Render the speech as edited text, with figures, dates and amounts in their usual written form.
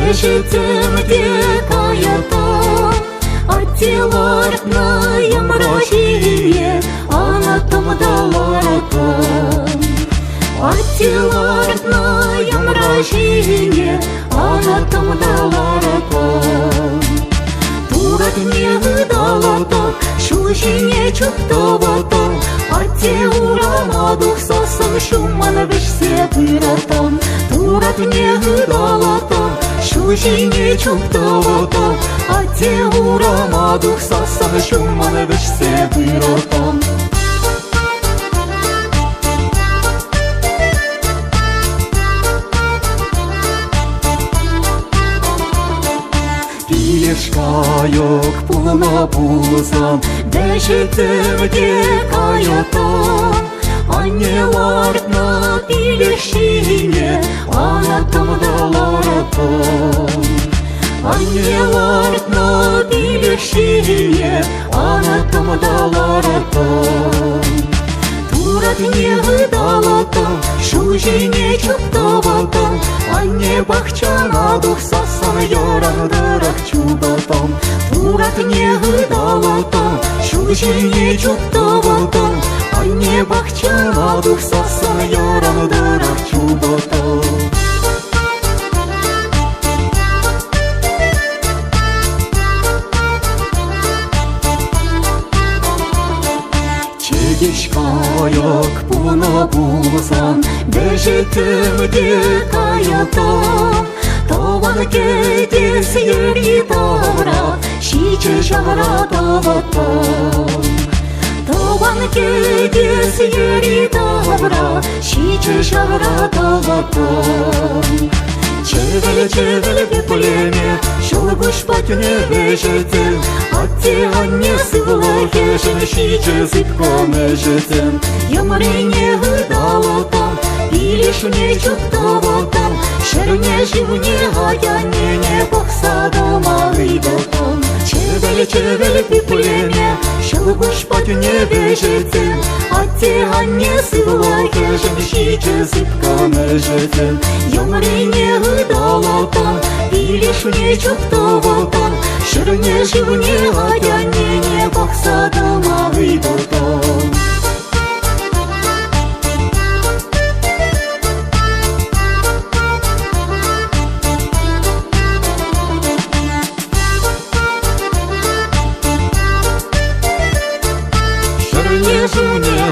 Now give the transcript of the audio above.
Beşetim dikayata Atilartnayım Rahiye Anatım dalaratan Atilartnayım Rahiye Anatım dalaratan Турат не выдала-то, шушине чуптова-то, а те урамадух сосан шуман вишсе пыратам. Турат не выдала-то, шушине чуптова-то, а те урамадух сосан шуман вишсе пыратам. Yok puluna pulsam Beşetim dikayatan Annelarına birleşine Anatım dalaratan Annelarına birleşine Anatım dalaratan Турат не выдала-то, шужине чуптова-то, Анне бахчана дух сасан йорандырах чубатам. Турат не выдала-то, шужине чуптова-то, Анне бахчана дух сасан йорандырах чубатам. Yok puluna pulsan Beşetim dikayatan Tavan kedis yeri davra Şiçe şavra davatan Tavan kedis yeri davra Şiçe şavra davatan Çevele çevele bir pleme Şolguş patine beşetim Ати анне сывлахешен Шиче зыбко межетем Ямаре не выдала-там Илиш не чуптова-там Шерне живне гаяне Не бахсадома выдатам Çevele çevele bir pleme Şolguş patine beşetim Ати анне сывлахешен Şiçe zыбko межетем Ямаре не выдала-там Илиш не чуптова-там Шерне живне гаяне Не бахсадома выдатам Живне